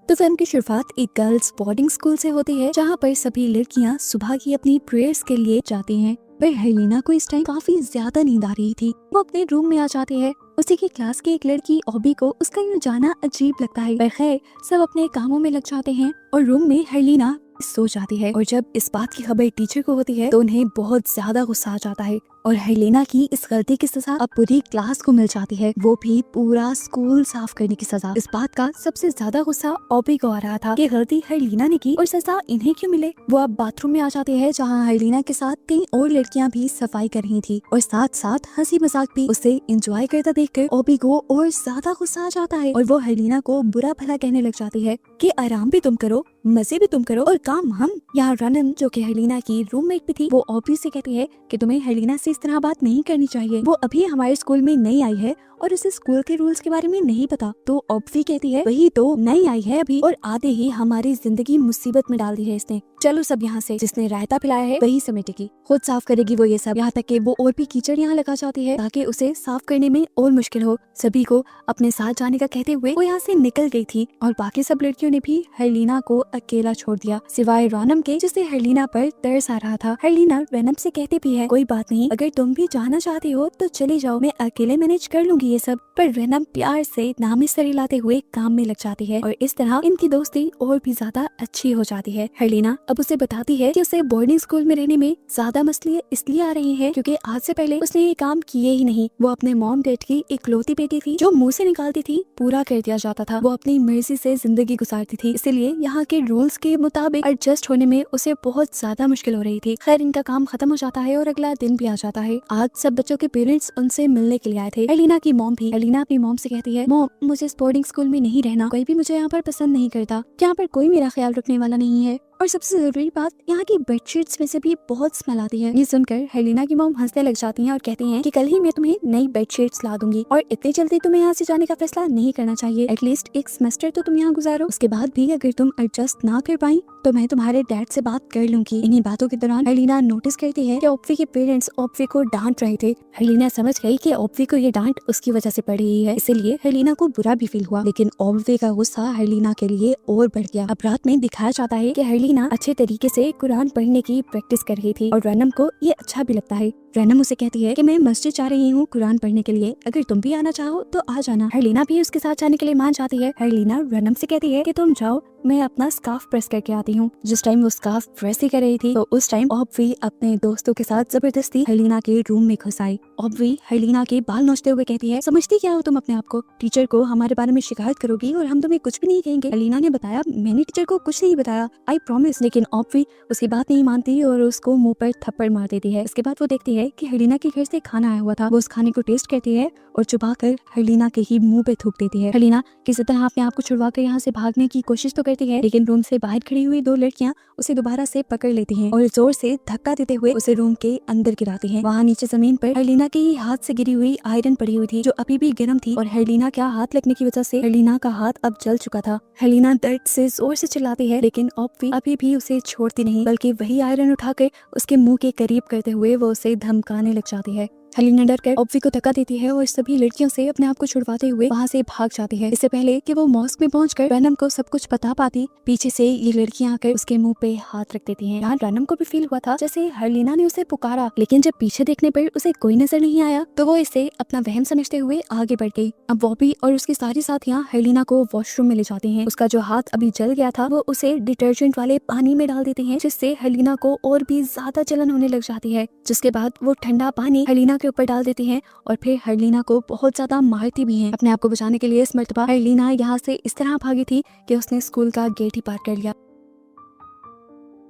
तो फिल्म की शुरुआत एक गर्ल्स बोर्डिंग स्कूल से होती है, जहाँ पर सभी लड़कियाँ सुबह की अपनी प्रेयर्स के लिए जाती हैं। पर हेलिना को इस टाइम काफी ज्यादा नींद आ रही थी। वो अपने रूम में आ जाती है। उसी की क्लास की एक लड़की ऑबी को उसका यूँ जाना अजीब लगता है, पर खैर सब अपने कामों में लग जाते हैं और रूम में हेलिना सो जाती है। और जब इस बात की खबर टीचर को होती है तो उन्हें बहुत ज्यादा गुस्सा आ जाता है और हेलिना की इस गलती की सजा अब पूरी क्लास को मिल जाती है, वो भी पूरा स्कूल साफ करने की सजा। इस बात का सबसे ज्यादा गुस्सा ऑबी को आ रहा था कि गलती हेलिना ने की और सजा इन्हें क्यों मिले। वो अब बाथरूम में आ जाते हैं, जहाँ हेलिना के साथ कई और लड़कियां भी सफाई कर रही थी और साथ साथ हंसी मजाक भी। उसे एंजॉय करता देखकर ऑबी को और ज्यादा गुस्सा आ जाता है और वो हेलिना को बुरा भला कहने लग जाती है कि आराम भी तुम करो, मजे भी तुम करो और काम हम। यहाँ रनम, जो कि हेलिना की रूममेट भी थी, वो ऑबी से कहती है कि तुम्हें हेलिना से इस तरह बात नहीं करनी चाहिए। वो अभी हमारे स्कूल में नई आई है और उसे स्कूल के रूल्स के बारे में नहीं पता। तो ऑबी कहती है वही तो, नई आई है अभी और आते ही हमारी जिंदगी मुसीबत में डाल दी है इसने। चलो सब यहाँ से, जिसने रायता पिलाया है वही समेटेगी, खुद साफ करेगी वो ये सब। यहाँ तक कि वो और भी कीचड़ यहाँ लगा जाती है ताकि उसे साफ करने में और मुश्किल हो। सभी को अपने साथ जाने का कहते हुए वो यहाँ से निकल गई थी और बाकी सब लड़कियों ने भी हेलिना को अकेला छोड़ दिया, सिवाय रनम के, जिसे हेलिना पर तरस आ रहा था। हेलिना रनम से कहती भी है कोई बात नहीं, अगर तुम भी जाना चाहती हो तो चली जाओ, मैं अकेले मैनेज कर लूंगी ये सब। पर रनम प्यार से नामिस्तरी लाते हुए काम में लग जाती है और इस तरह इनकी दोस्ती और भी ज्यादा अच्छी हो जाती है। हेलिना अब उसे बताती है कि उसे बोर्डिंग स्कूल में रहने में ज्यादा मसले इसलिए आ रहे हैं क्योंकि आज से पहले उसने ये काम किए ही नहीं। वो अपने मॉम डैड की इकलौती बेटी थी जो मुंह से निकालती थी पूरा कर दिया जाता था। वो अपनी मर्जी से जिंदगी गुजारती थी, इसीलिए यहाँ के रूल्स के मुताबिक एडजस्ट होने में उसे बहुत ज्यादा मुश्किल हो रही थी। खैर इनका काम खत्म हो जाता है और अगला दिन भी आ जाता है। आज सब बच्चों के पेरेंट्स उनसे मिलने के लिए आए थे, हेलिना की मॉम भी। हेलिना अपनी मॉम से कहती है मॉम, मुझे बोर्डिंग स्कूल में नहीं रहना, कोई भी मुझे यहाँ पर पसंद नहीं करता, यहाँ पर कोई मेरा ख्याल रखने वाला नहीं है और सबसे जरूरी बात, यहाँ की बेडशीट्स में से भी बहुत स्मेल आती है। ये सुनकर हेलिना की मॉम हंसने लग जाती हैं और कहती हैं कि कल ही मैं तुम्हें नई बेडशीट्स ला दूंगी और इतनी जल्दी तुम्हें यहाँ से जाने का फैसला नहीं करना चाहिए। एटलीस्ट एक सेमेस्टर तो तुम यहाँ गुजारो, उसके बाद भी अगर तुम एडजस्ट ना कर पाई तो मैं तुम्हारे डैड से बात कर लूंगी। इन्हीं बातों के दौरान हेलिना नोटिस करती है कि ऑब्वी के पेरेंट्स ऑब्वी को डांट रहे थे। हेलिना समझ गई कि ऑब्वी को ये डांट उसकी वजह से पड़ रही है, इसीलिए हेलिना को बुरा भी फील हुआ। लेकिन ऑब्वी का गुस्सा हेलिना के लिए और बढ़ गया। अब रात में दिखाया जाता है कि हेलिना अच्छे तरीके से कुरान पढ़ने की प्रैक्टिस कर रही थी और रनम को ये अच्छा भी लगता है। रनम उसे कहती है कि मैं मस्जिद जा रही हूँ कुरान पढ़ने के लिए, अगर तुम भी आना चाहो तो आ जाना। हेलिना भी उसके साथ जाने के लिए मान जाती है। हेलिना रनम से कहती है कि तुम जाओ, मैं अपना स्कार्फ प्रेस करके आती हूँ। जिस टाइम वो स्कार्फ प्रेस ही कर रही थी तो उस टाइम ऑब्वी अपने दोस्तों के साथ जबरदस्ती हेलिना के रूम में घुस आई। ऑब्वी हेलिना के बाल नोचते हुए कहती है समझती क्या हो तुम अपने आप को, टीचर को हमारे बारे में शिकायत करोगी और हम तुम्हें कुछ भी नहीं कहेंगे। हेलिना ने बताया मैंने टीचर को कुछ नहीं बताया, आई प्रॉमिस। लेकिन ऑब्वी उसकी बात नहीं मानती और उसको मुंह पर थप्पड़ मार देती है। इसके बाद वो देखती है कि हेलिना के घर से खाना आया हुआ था। वो उस खाने को टेस्ट करती है और चुपाकर हेलिना के ही मुंह पे थूक देती है। हेलिना किसी तरह अपने आप को छुड़वा कर यहाँ से भागने की कोशिश तो करती है, लेकिन रूम से बाहर खड़ी हुई दो लड़कियां उसे दोबारा से पकड़ लेती हैं और जोर से धक्का देते हुए उसे रूम के अंदर गिराती हैं। वहाँ नीचे जमीन पर हेलिना के ही हाथ से गिरी हुई आयरन पड़ी हुई थी जो अभी भी गर्म थी और हेलिना का हाथ लगने की वजह से हेलिना का हाथ अब जल चुका था। हेलिना दर्द से जोर से चिल्लाती है, लेकिन ऑब्वी अभी भी उसे छोड़ती नहीं, बल्कि वही आयरन उठाकर उसके मुंह के करीब करते हुए वो उसे धमकाने लग जाती है। हेलिना डर कर ऑब्वी को धक्का देती है और सभी लड़कियों से अपने आप को छुड़वाते हुए वहाँ से भाग जाती है। इससे पहले कि वो मॉस्क में पहुंचकर रनम को सब कुछ बता पाती, पीछे से ये लड़कियां आकर उसके मुंह पे हाथ रख देती हैं। यहाँ रनम को भी फील हुआ था जैसे हेलिना ने उसे पुकारा, लेकिन जब पीछे देखने पर उसे कोई नजर नहीं आया तो वो इसे अपना वहम समझते हुए आगे बढ़ गई। अब बॉबी और उसकी सारी साथियां हेलिना को वॉशरूम में ले जाती हैं। उसका जो हाथ अभी जल गया था वो उसे डिटर्जेंट वाले पानी में डाल देती हैं, जिससे हेलिना को और भी ज्यादा जलन होने लग जाती है। जिसके बाद वो ठंडा पानी हेलिना के ऊपर डाल देती हैं और फिर हेलिना को बहुत ज्यादा मारती भी हैं। अपने आप को बचाने के लिए इस मर्तबा हेलिना यहाँ से इस तरह भागी थी कि उसने स्कूल का गेट ही पार कर लिया।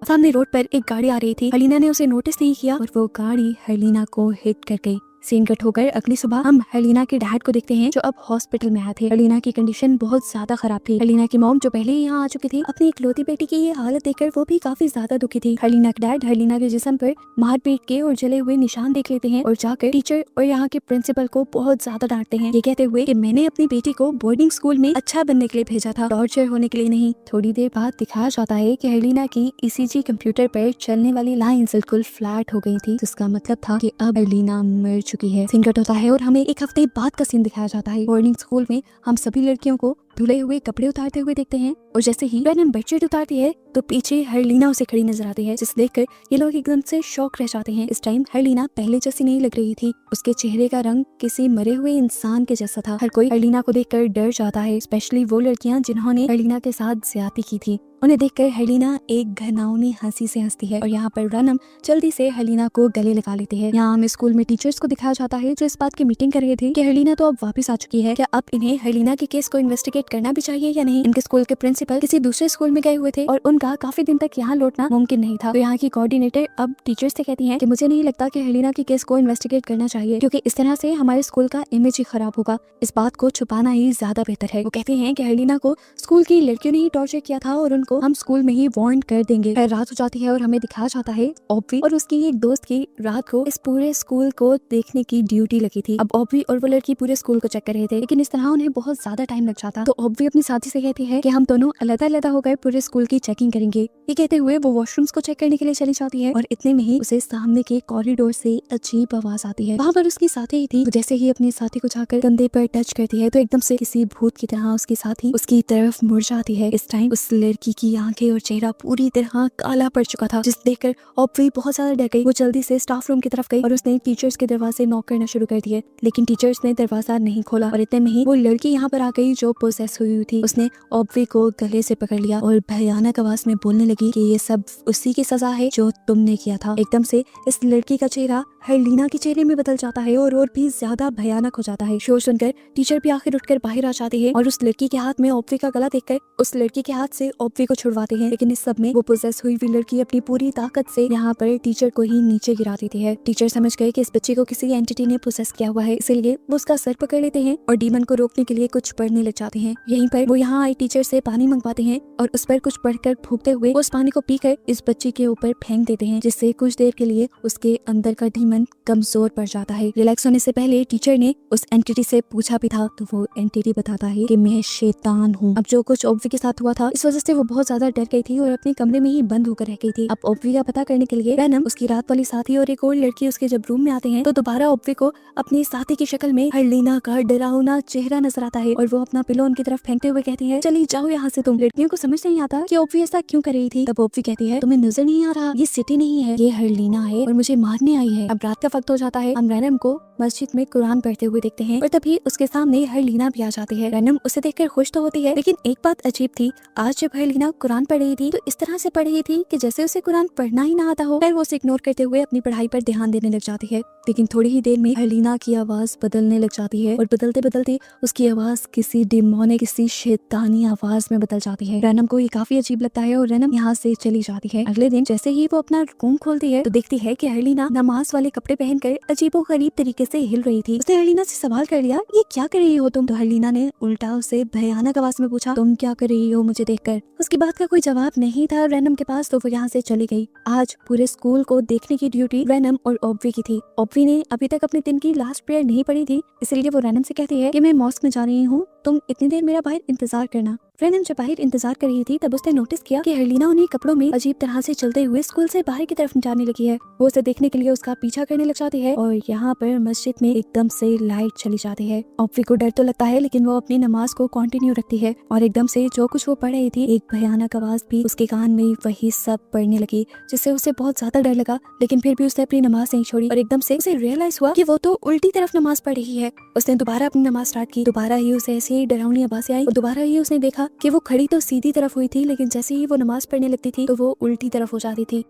सामने रोड पर एक गाड़ी आ रही थी। हेलिना ने उसे नोटिस नहीं किया और वो गाड़ी हेलिना को हिट कर गई। सीन कट होकर अगली सुबह हम हेलिना के डैड को देखते हैं जो अब हॉस्पिटल में आए थे। हेलिना की कंडीशन बहुत ज्यादा खराब थी। हेलिना की मॉम जो पहले ही यहाँ आ चुकी थी, अपनी इकलौती बेटी की ये हालत देखकर वो भी काफी ज्यादा दुखी थी। हेलिना के डैड हेलिना के जिस्म पर मारपीट के और जले हुए निशान देख लेते हैं और जाकर टीचर और यहाँ के प्रिंसिपल को बहुत ज्यादा डांटते हैं, ये कहते हुए कि मैंने अपनी बेटी को बोर्डिंग स्कूल में अच्छा बनने के लिए भेजा था, टॉर्चर होने के लिए नहीं। थोड़ी देर बाद दिखाया जाता है कि हेलिना की ECG कंप्यूटर पर चलने वाली लाइन बिल्कुल फ्लैट हो गई थी, जिसका मतलब था कि अब हेलिना मर चुकी है। सीन कट होता है और हमें एक हफ्ते बाद का सीन दिखाया जाता है। बोर्डिंग स्कूल में हम सभी लड़कियों को धुले हुए कपड़े उतारते हुए देखते हैं और जैसे ही रैनम बेडशीट उतारती है तो पीछे हर्लिना उसे खड़ी नजर आती है, जिसे देखकर ये लोग एकदम से शॉक रह जाते हैं। इस टाइम हर्लिना पहले जैसी नहीं लग रही थी, उसके चेहरे का रंग किसी मरे हुए इंसान के जैसा था। हर कोई हर्लिना को देखकर डर जाता है, स्पेशली वो लड़कियां जिन्होंने हर्लिना के साथ ज्यादती की थी। उन्हें देखकर हर्लिना एक घिनौनी हंसी से हंसती है और यहाँ पर रैनम जल्दी से हर्लिना को गले लगा लेती है। यहाँ हमें स्कूल में टीचर्स को दिखाया जाता है जो इस बात की मीटिंग कर रहे थे कि हर्लिना तो अब वापस आ चुकी है, क्या अब इन्हें हर्लिना के केस को इन्वेस्टिगेट करना भी चाहिए या नहीं। इनके स्कूल के प्रिंसिपल किसी दूसरे स्कूल में गए हुए थे और उनका काफी दिन तक यहाँ लौटना मुमकिन नहीं था, तो यहाँ की कोऑर्डिनेटर अब टीचर्स से कहती है कि मुझे नहीं लगता कि हर्लिना के केस को इन्वेस्टिगेट करना चाहिए, क्योंकि इस तरह से हमारे स्कूल का इमेज ही खराब होगा। इस बात को छुपाना ही ज्यादा बेहतर है। वो कहते हैं कि हर्लिना को स्कूल की लड़कियों ने ही टॉर्चर किया था और उनको हम स्कूल में ही वार्न कर देंगे। फिर रात हो जाती है और हमें दिखाया जाता है ऑब्वी और उसकी एक दोस्त की रात को इस पूरे स्कूल को देखने की ड्यूटी लगी थी। अब ऑब्वी और वो लड़की पूरे स्कूल को चेक कर रहे थे, लेकिन इस तरह उन्हें बहुत ज्यादा टाइम लग जाता, तो ऑब्वी अपनी साथी से कहती है कि हम दोनों अलग-अलग होकर पूरे स्कूल की चेकिंग करेंगे। ये कहते हुए वो वॉशरूम्स को चेक करने के लिए चली जाती है और इतने में ही उसे सामने के कॉरिडोर से अजीब आवाज आती है। वहाँ पर उसकी साथी ही थी। जैसे ही अपनी साथी को जाकर कंधे पर टच करती है तो एकदम से किसी भूत की तरह उसकी साथी उसकी तरफ मुड़ जाती है। इस टाइम उस लड़की की आंखें और चेहरा पूरी तरह काला पड़ चुका था, जिसे देखकर ऑब्वी बहुत ज्यादा डर गई। वो जल्दी से स्टाफ रूम की तरफ गई और उसने टीचर्स के दरवाजे नॉक करना शुरू कर दिए, लेकिन टीचर्स ने दरवाजा नहीं खोला और इतने में ही वो लड़की यहाँ पर आ गई जो पोसेस हुई थी। उसने ऑब्वी को गले से पकड़ लिया और भयानक आवाज में बोलने लगी कि ये सब उसी की सजा है जो तुमने किया था। एकदम से इस लड़की का चेहरा हर्लिना के चेहरे में बदल जाता है और भी ज्यादा भयानक हो जाता है। शोर सुनकर टीचर भी आखिर उठकर बाहर आ जाती है और उस लड़की के हाथ में ऑब्वी का गला देखकर उस लड़की के हाथ से ऑब्वी को छुड़वाते हैं, लेकिन इस सब में वो पोसेस हुई लड़की अपनी पूरी ताकत से यहाँ पर टीचर को ही नीचे गिरा देती है। टीचर समझ गए कि इस बच्चे को किसी एंटिटी ने पोसेस किया हुआ है, इसलिए वो उसका सर पकड़ लेते हैं और डीमन को रोकने के लिए कुछ पढ़ने लग जाते हैं। यहीं पर वो यहाँ आए टीचर से पानी मंगवाते हैं और उस पर कुछ पढ़कर फूंकते हुए उस पानी को पीकर इस बच्चे के ऊपर फेंक देते हैं, जिससे कुछ देर के लिए उसके अंदर का डीमन कमजोर पड़ जाता है। रिलैक्स होने से पहले टीचर ने उस एंटिटी से पूछा भी था, तो वो एंटिटी बताता है कि मैं शैतान हूँ। अब जो कुछ ऑब्वी के साथ हुआ था इस वजह से वो बहुत ज्यादा डर गई थी और अपने कमरे में ही बंद होकर रह गई थी। अब ऑब्वी का पता करने के लिए रैनम, उसकी रात वाली साथी और एक और लड़की उसके जब रूम में आते हैं तो दोबारा ऑब्वी को अपनी साथी की शक्ल में हर्लिना का डरावना चेहरा नजर आता है और वो अपना पिलो उनकी तरफ फेंकते हुए कहती है, चली जाओ यहाँ से तुम। लड़कियों को समझ नहीं आता कि ऑब्वी ऐसा क्यों कर रही थी। तब ऑब्वी कहती है, तुम्हें नजर नहीं आ रहा ये सिटी नहीं है, ये हर्लिना है और मुझे मारने आई है। अब रात का वक्त हो जाता है। हम रैनम को मस्जिद में कुरान पढ़ते हुए देखते हैं और तभी उसके सामने हर्लिना भी आ जाती है। रैनम उसे देखकर खुश तो होती है, लेकिन एक बात अजीब थी, आज जब हर्लिना कुरान पढ़ रही थी तो इस तरह से पढ़ रही थी कि जैसे उसे कुरान पढ़ना ही ना आता हो। फिर वो उसे इग्नोर करते हुए अपनी पढ़ाई पर ध्यान देने लग जाती है, लेकिन थोड़ी ही देर में हर्लिना की आवाज बदलने लग जाती है और बदलते बदलते उसकी आवाज किसी डिमोनिक, किसी शैतानी आवाज में बदल जाती है। रैनम को ये काफी अजीब लगता है और रैनम यहाँ से चली जाती है। अगले दिन जैसे ही वो अपना रूम खोलती है तो देखती है कि हर्लिना नमाज वाले कपड़े पहनकर अजीबोगरीब तरीके से हिल रही थी। उसने हर्लिना से सवाल कर लिया, ये क्या कर रही हो तुम? तो हर्लिना ने उल्टा उसे भयानक आवाज में पूछा, तुम क्या कर रही हो मुझे देखकर? उसकी बात का कोई जवाब नहीं था रैनम के पास, तो वो यहाँ से चली गई। आज पूरे स्कूल को देखने की ड्यूटी रैनम और ऑब्वी की थी। ऑब्वी ने अभी तक अपने दिन की लास्ट प्रेयर नहीं पढ़ी थी, इसलिए वो रैनम से कहती है कि मैं मॉस्क में जा रही हूँ, तुम इतनी देर मेरा बाहर इंतजार करना। रैनम जब बाहर इंतजार कर रही थी तब उसने नोटिस किया कि हर्लिना उन्हीं कपड़ों में अजीब तरह से चलते हुए स्कूल से बाहर की तरफ जाने लगी है। वो उसे देखने के लिए उसका पीछा करने लग जाती है और यहाँ पर मस्जिद में एकदम से लाइट चली जाती है। ऑब्वी को डर तो लगता है, लेकिन वो अपनी नमाज को कंटिन्यू रखती है और एकदम से जो कुछ वो पढ़ रही थी एक भयानक आवाज भी उसके कान में वही सब पढ़ने लगी, जिससे उसे बहुत ज्यादा डर लगा, लेकिन फिर भी उसने अपनी नमाज नहीं छोड़ी और एकदम से उसे रियलाइज हुआ कि वो तो उल्टी तरफ नमाज पढ़ रही है। उसने दोबारा अपनी नमाज स्टार्ट की, दोबारा ही उसे ऐसी ही डरावनी आवाजें आई और दोबारा ही उसने देखा कि वो खड़ी तो सीधी तरफ हुई थी, लेकिन जैसे ही वो नमाज पढ़ने लगती थी तो वो उल्टी तरफ हो जाती थी।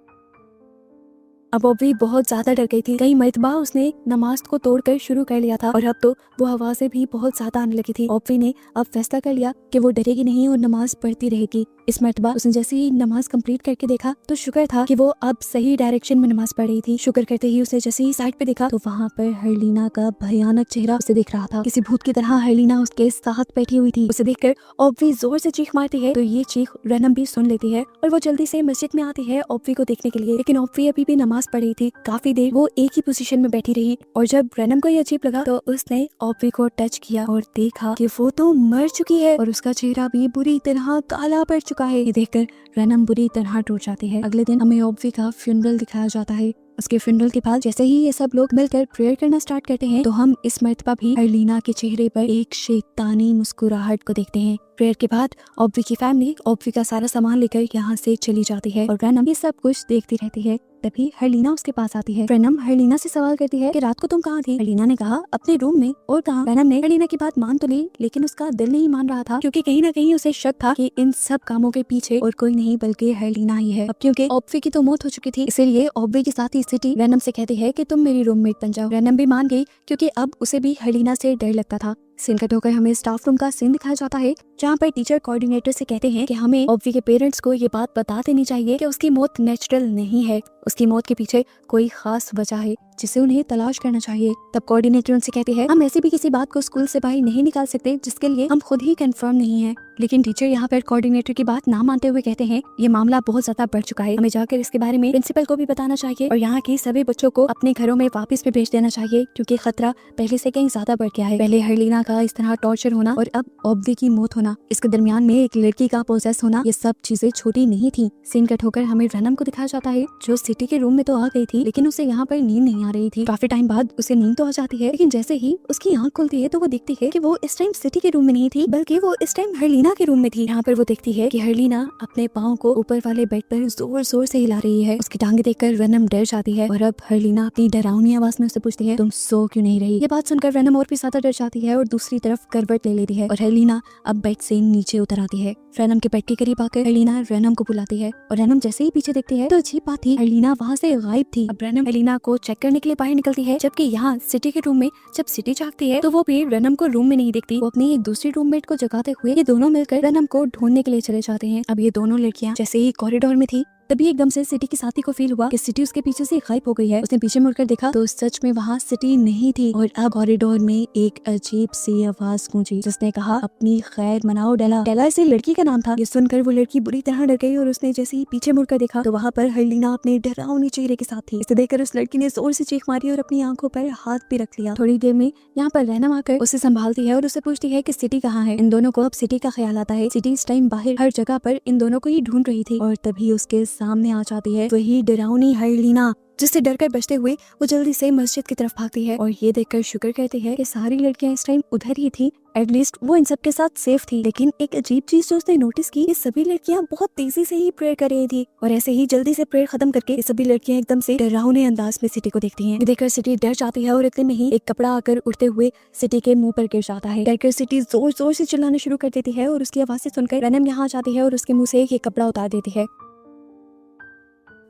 अब ऑब्वी बहुत ज्यादा डर गई थी। कई मरतबा उसने नमाज को तोड़कर शुरू कर लिया था और अब तो वो आवाजें भी बहुत ज्यादा आने लगी थी। ऑब्वी ने अब फैसला कर लिया कि वो डरेगी नहीं और नमाज पढ़ती रहेगी। इस मरतबा उसने जैसे ही नमाज कंप्लीट करके देखा तो शुक्र था कि वो अब सही डायरेक्शन में नमाज पढ़ रही थी। शुक्र करते ही उसने जैसे ही साइड पे देखा तो वहाँ पर हर्लिना का भयानक चेहरा उसे दिख रहा था। किसी भूत की तरह हर्लिना उसके साथ बैठी हुई थी। उसे देखकर ऑब्वी जोर से चीख मारती है तो ये चीख रैनम भी सुन लेती है और वो जल्दी से मस्जिद में आती है ऑब्वी को देखने के लिए, लेकिन ऑब्वी अभी भी नमाज पढ़ रही थी। काफी देर वो एक ही पोजीशन में बैठी रही और जब रैनम को ये अजीब लगा तो उसने ऑब्वी को टच किया और देखा कि वो तो मर चुकी है और उसका चेहरा भी बुरी तरह काला पड़ चुका है। ये देखकर रैनम बुरी तरह टूट जाती है। अगले दिन हमें ऑब्वी का फ्यूनरल दिखाया जाता है। उसके फ्यूनरल के बाद जैसे ही ये सब लोग मिलकर प्रेयर करना स्टार्ट करते हैं तो हम इस मर्तबा भी हर्लिना के चेहरे पर एक शैतानी मुस्कुराहट को देखते हैं। प्रेयर के बाद ऑब्वी की फैमिली ऑब्वी का सारा सामान लेकर यहाँ से चली जाती है और रैनम ये सब कुछ देखती रहती है। तभी हर्लिना उसके पास आती है। रैनम हर्लिना से सवाल करती है कि रात को तुम कहाँ थी? हर्लिना ने कहा अपने रूम में। और कहा? रैनम ने हर्लिना की बात मान तो ली लेकिन उसका दिल नहीं मान रहा था क्योंकि कहीं ना कहीं उसे शक था कि इन सब कामों के पीछे और कोई नहीं बल्कि हर्लिना ही है। अब क्योंकि ऑब्वी की तो मौत हो चुकी थी इसीलिए ऑब्वी के साथ ही सिटी रैनम से कहती है कि तुम मेरी रूममेट बन जाओ। रैनम भी मान गई क्योंकि अब उसे भी हर्लिना से डर लगता था। सीन कट होकर हमें स्टाफ रूम का सीन दिखाया जाता है जहाँ पर टीचर कोऑर्डिनेटर से कहते हैं कि हमें ऑब्वी के पेरेंट्स को ये बात बता देनी चाहिए कि उसकी मौत नेचुरल नहीं है, उसकी मौत के पीछे कोई खास वजह है जिसे उन्हें तलाश करना चाहिए। तब कोऑर्डिनेटर उनसे कहते हैं हम ऐसी भी किसी बात को स्कूल से बाहर नहीं निकाल सकते जिसके लिए हम खुद ही कंफर्म नहीं है। लेकिन टीचर यहाँ पर कोऑर्डिनेटर की बात ना मानते हुए कहते हैं ये मामला बहुत ज्यादा बढ़ चुका है, हमें जाकर इसके बारे में प्रिंसिपल को भी बताना चाहिए और यहाँ के सभी बच्चों को अपने घरों में वापस भी भेज देना चाहिए क्योंकि खतरा पहले से कहीं ज्यादा बढ़ गया है। पहले हर्लिना का इस तरह टॉर्चर होना और अब ऑब्वी की मौत होना, इसके दरमियान में एक लड़की का पोजेस होना, ये सब चीजें छोटी नहीं थी। सीन कट होकर हमें रैनम को दिखाया जाता है जो सिटी के रूम में तो आ गई थी लेकिन उसे यहाँ पर नींद नहीं आ रही थी। काफी टाइम बाद उसे नींद तो आ जाती है लेकिन जैसे ही उसकी आंख खुलती है तो वो देखती है कि वो इस टाइम सिटी के रूम में नहीं थी बल्कि वो इस टाइम हर्लिना के रूम में थी। यहाँ पर वो देखती है कि हर्लिना अपने पाँव को ऊपर वाले बेड पर जोर जोर से हिला रही है। उसकी टांगे देखकर रैनम डर जाती है और अब हर्लिना अपनी डरावनी आवाज में उससे पूछती है तुम सो क्यों नहीं रही? ये बात सुनकर रैनम और भी ज्यादा डर जाती है और दूसरी तरफ करवट ले लेती है और हर्लिना अब बेड से नीचे उतर आती है। रैनम के बेड के करीब आकर हर्लिना रैनम को बुलाती है और रैनम जैसे ही पीछे देखती है तो अजीब बात थी, हर्लिना वहाँ से गायब थी। अब रैनम हर्लिना को चेक करने के लिए बाहर निकलती है जबकि यहाँ सिटी के रूम में जब सिटी जागती है तो वो भी रैनम को रूम में नहीं देखती। वो अपनी एक दूसरी रूममेट को जगाते हुए ये दोनों मिलकर रैनम को ढूंढने के लिए चले जाते हैं। अब ये दोनों लड़कियां जैसे ही कॉरिडोर में थी तभी एकदम से सिटी के साथी को फील हुआ कि सिटी उसके पीछे से गायब हो गई है। उसने पीछे मुड़कर देखा तो सच में वहाँ सिटी नहीं थी और अब कॉरिडोर में एक अजीब सी आवाज गूंजी जिसने कहा अपनी खैर मनाओ डेला। डेला इस लड़की का नाम था। ये सुनकर वो लड़की बुरी तरह डर गई और उसने जैसे ही पीछे मुड़कर देखा तो वहाँ पर हर्लिना अपने डरावनी चेहरे के साथ थी। इसे देखकर उस लड़की ने जोर से चीख मारी और अपनी आंखों पर हाथ भी रख लिया। थोड़ी देर में यहाँ पर रैनम आकर उसे संभालती है और उससे पूछती है कि सिटी कहाँ है। इन दोनों को अब सिटी का ख्याल आता है। सिटी इस टाइम बाहर हर जगह पर इन दोनों को ही ढूंढ रही थी और तभी उसके सामने आ जाती है वही डरावनी हर्लिना जिससे डरकर बचते हुए वो जल्दी से मस्जिद की तरफ भागती है और ये देखकर शुक्र करती है कि सारी लड़कियां इस टाइम उधर ही थी, एटलीस्ट वो इन सब के साथ सेफ थी। लेकिन एक अजीब चीज जो उसने नोटिस की, ये सभी लड़कियां बहुत तेजी से ही प्रेयर कर रही थी और ऐसे ही जल्दी से प्रेयर खत्म करके ये सभी लड़कियां एकदम से डरावने अंदाज में सिटी को देखती हैं। देखकर सिटी डर जाती है और इतने में ही एक कपड़ा आकर उड़ते हुए सिटी के मुंह पर गिर जाता है। डरकर सिटी जोर जोर से चिल्लाना शुरू कर देती है और उसकी आवाज से सुनकर रैनम यहाँ जाती है और उसके मुंह से ये कपड़ा उतार देती है।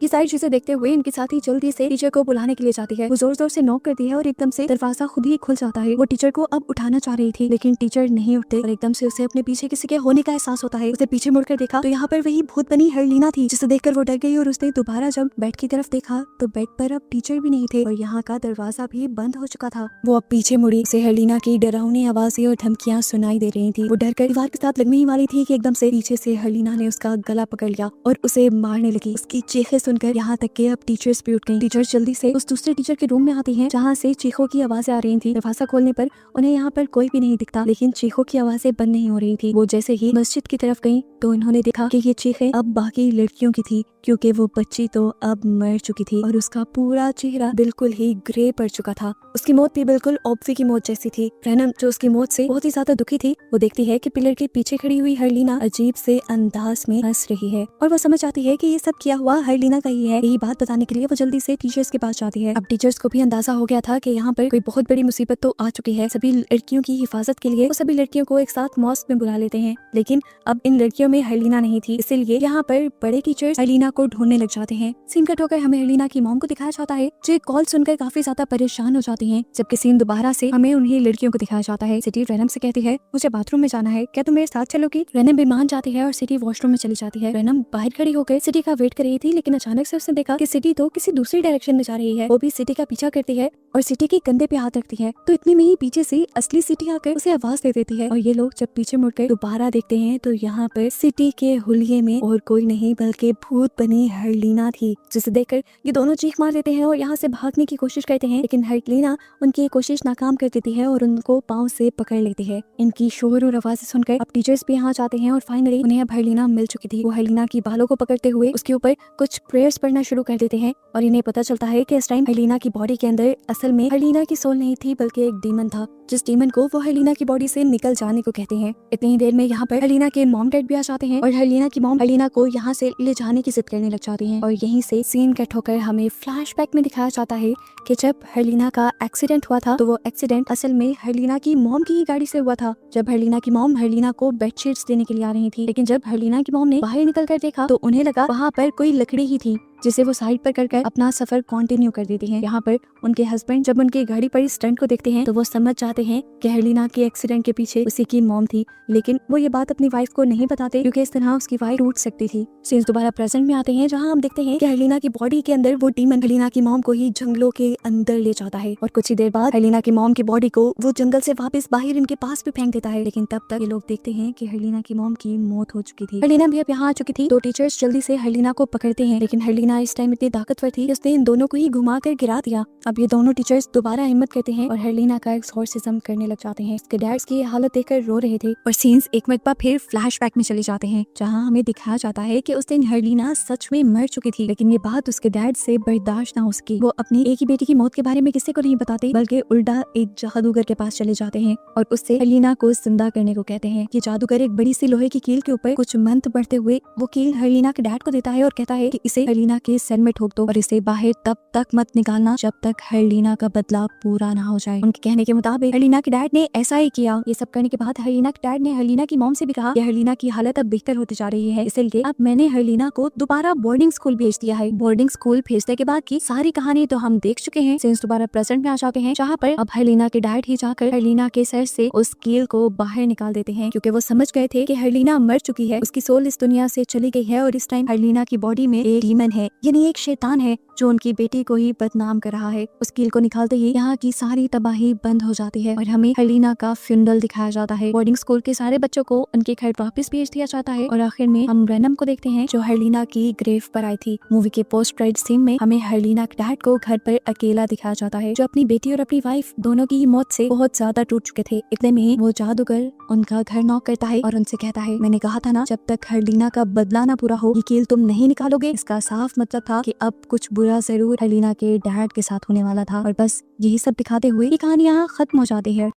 ये सारी चीजें देखते हुए इनके साथी जल्दी से टीचर को बुलाने के लिए जाती है। वो जोर जोर से नॉक करती है और एकदम से दरवाजा खुद ही खुल जाता है। वो टीचर को अब उठाना चाह रही थी लेकिन टीचर नहीं उठते और एकदम से उसे अपने पीछे किसी के होने का एहसास होता है। उसे पीछे मुड़कर देखा तो यहाँ पर वही भूत बनी हर्लिना थी जिसे देखकर वो डर गई और उसने दोबारा जब बेड की तरफ देखा तो बेड पर अब टीचर भी नहीं थे और यहाँ का दरवाजा भी बंद हो चुका था। वो अब पीछे मुड़ी, उसे हर्लिना की डरावनी आवाजें और धमकियां सुनाई दे रही थी। वो डर कर दीवार के साथ लगने ही वाली थी कि एकदम से पीछे से हर्लिना ने उसका गला पकड़ लिया और उसे मारने लगी। उसकी चीखें सुनकर यहाँ तक के अब टीचर्स भी उठ गई। टीचर जल्दी से उस दूसरे टीचर के रूम में आती हैं जहाँ से चीखों की आवाजें आ रही थी। दरवाजा खोलने पर उन्हें यहाँ पर कोई भी नहीं दिखता लेकिन चीखों की आवाजें बंद नहीं हो रही थी। वो जैसे ही मस्जिद की तरफ गई तो उन्होंने देखा कि ये चीखें अब बाकी लड़कियों की थी क्योंकि वो बच्ची तो अब मर चुकी थी और उसका पूरा चेहरा बिल्कुल ही ग्रे पड़ चुका था। उसकी मौत भी बिल्कुल ऑब्वी की मौत जैसी थी। रैनम जो उसकी मौत से बहुत ही ज्यादा दुखी थी, वो देखती है कि पिलर के पीछे खड़ी हुई हर्लिना अजीब से अंदाज में हंस रही है और वो समझ आती है कि ये सब किया हुआ हर्लिना का ही है। यही बात बताने के लिए वो जल्दी से टीचर्स के पास जाती है। अब टीचर्स को भी अंदाजा हो गया था कि यहाँ पर कोई बहुत बड़ी मुसीबत तो आ चुकी है। सभी लड़कियों की हिफाजत के लिए वो सभी लड़कियों को एक साथ मॉस्क में बुला लेते हैं लेकिन अब इन लड़कियों में हर्लिना नहीं थी, इसीलिए यहाँ पर बड़े टीचर्स हर्लिना को ढूंढने लग जाते हैं। सीन कट होकर हमें हर्लिना की मॉम को दिखाया जाता है जो कॉल सुनकर काफी ज्यादा परेशान हो जाती हैं। जबकि सीन दोबारा से हमें उन्हीं लड़कियों को दिखाया जाता है। सिटी रैनम से कहती है मुझे बाथरूम में जाना है, क्या तुम मेरे साथ चलोगी? रैनम भी मान जाती है और सिटी वॉशरूम में चली जाती है। रैनम बाहर खड़ी होकर सिटी का वेट कर रही थी लेकिन अचानक से उसने देखा कि सिटी तो किसी दूसरी डायरेक्शन में जा रही है। वो भी सिटी का पीछा करती है और सिटी के कंधे पे हाथ रखती है। तो इतने में ही पीछे से असली सिटी आकर उसे आवाज दे देती है और ये लोग जब पीछे मुड़कर दोबारा देखते हैं तो यहाँ पर सिटी के हुलिये में और कोई नहीं बल्कि भूत बनी हर्लिना थी, जिसे देखकर ये दोनों चीख मार देते हैं और यहाँ से भागने की कोशिश करते हैं, लेकिन हर्लिना उनकी कोशिश नाकाम कर देती है और उनको पाँव से पकड़ लेती है। इनकी शोर और आवाजें सुनकर अब टीचर्स भी यहाँ जाते हैं और फाइनली उन्हें अब हर्लिना मिल चुकी थी। वो हर्लिना की बालों को पकड़ते हुए उसके ऊपर कुछ प्रेयर्स पढ़ना शुरू कर देते हैं और इन्हें पता चलता है कि इस टाइम हर्लिना की बॉडी के अंदर असल में हर्लिना की सोल नहीं थी बल्कि एक डीमन था, जिस डीमन को वो हर्लिना की बॉडी से निकल जाने को कहते हैं। इतनी ही देर में यहाँ पर हर्लिना के मॉम डैड भी आ जाते हैं और हर्लिना की मॉम हर्लिना को यहाँ से ले जाने की जिद करने लग जाती हैं और यहीं से सीन कट होकर हमें फ्लैशबैक में दिखाया जाता है कि जब हर्लिना का एक्सीडेंट हुआ था तो वो एक्सीडेंट असल में हर्लिना की मॉम की ही गाड़ी से हुआ था। जब हर्लिना की मॉम हर्लिना को बेडशीट्स देने के लिए आ रही थी, लेकिन जब हर्लिना की मॉम ने बाहर निकल कर देखा तो उन्हें लगा वहाँ पर कोई लकड़ी ही थी, जिसे वो साइड पर कर अपना सफर कंटिन्यू कर देती हैं। यहाँ पर उनके हस्बैंड जब उनकी गाड़ी पर स्टंट को देखते हैं तो वो समझ जाते हैं कि हर्लिना के एक्सीडेंट के पीछे उसी की मॉम थी, लेकिन वो ये बात अपनी वाइफ को नहीं बताते क्योंकि इस तरह उसकी वाइफ टूट सकती थी। सीन्स दोबारा प्रेजेंट में आते हैं जहाँ हम देखते हैं कि हर्लिना की बॉडी के अंदर वो डीमन हर्लिना की मॉम को ही जंगलों के अंदर ले जाता है और कुछ ही देर बाद हर्लिना की मॉम की बॉडी को वो जंगल से वापस बाहर इनके पास भी फेंक देता है। लेकिन तब तक ये लोग देखते हैं कि हर्लिना की मॉम की मौत हो चुकी थी। हर्लिना भी अब यहाँ आ चुकी थी तो टीचर्स जल्दी से हर्लिना को पकड़ते हैं, लेकिन हर्लिना इस टाइम इतनी ताकतवर थी उसने इन दोनों को ही घुमा कर गिरा दिया। अब ये दोनों टीचर्स दोबारा हिम्मत करते हैं और हर्लिना का एक्सॉर्सिज्म करने लग जाते हैं। इसके डैड्स की हालत देखकर रो रहे थे और सीन्स एक मरतबा फिर फ्लैशबैक में चले जाते हैं जहाँ हमें दिखाया जाता है कि उस दिन हर्लिना सच में मर चुकी थी, लेकिन ये बात उसके डैड से बर्दाश्त ना हो सकी। वो अपनी एक ही बेटी की मौत के बारे में किसी को नहीं बताते बल्कि उल्टा एक जादूगर के पास चले जाते हैं और उससे हर्लिना को जिंदा करने को कहते हैं। कि जादूगर एक बड़ी सी लोहे की कील के ऊपर कुछ मंत्र पढ़ते हुए वो कील हर्लिना के डैड को देता है और कहता है कि इसे हर्लिना के सर में ठोक दो और इसे बाहर तब तक मत निकालना जब तक हर्लिना का बदला पूरा ना हो जाए। उनके कहने के मुताबिक हर्लिना के डैड ने ऐसा ही किया। ये सब करने के बाद हर्लिना के डैड ने हर्लिना की मॉम से भी कहा कि हर्लिना की हालत अब बेहतर होती जा रही है, इसलिए अब मैंने हर्लिना को दोबारा बोर्डिंग स्कूल भेज दिया है। बोर्डिंग स्कूल भेजने के बाद की सारी कहानी तो हम देख चुके हैं। सीन्स दोबारा प्रेजेंट में आ जाते हैं जहाँ पर अब हर्लिना के डैड ही जाकर हर्लिना के सर से उस कील को बाहर निकाल देते हैं क्योंकि वो समझ गए थे कि हर्लिना मर चुकी है, उसकी सोल इस दुनिया से चली गई है और इस टाइम हर्लिना की बॉडी में एक डीमन है, यानी एक शैतान है जो उनकी बेटी को ही बदनाम कर रहा है। उस कील को निकालते ही यहाँ की सारी तबाही बंद हो जाती है और हमें हर्लिना का फ्यूनरल दिखाया जाता है। बोर्डिंग स्कूल के सारे बच्चों को उनके घर वापस भेज दिया जाता है और आखिर में हम रैनम को देखते हैं जो हर्लिना की ग्रेव पर आई थी। मूवी के पोस्ट क्रेडिट सीन में हमें हर्लिना के डैड को घर पर अकेला दिखाया जाता है जो अपनी बेटी और अपनी वाइफ दोनों की मौत से बहुत ज्यादा टूट चुके थे। इतने में वो जादूगर उनका घर नॉक करता है और उनसे कहता है, मैंने कहा था ना जब तक हर्लिना का बदला ना पूरा हो ये कील तुम नहीं निकालोगे। इसका साफ मतलब था कि अब कुछ बुरा जरूर हर्लिना के डैड के साथ होने वाला था और बस यही सब दिखाते हुए ये कहानी यहाँ खत्म हो जाती है।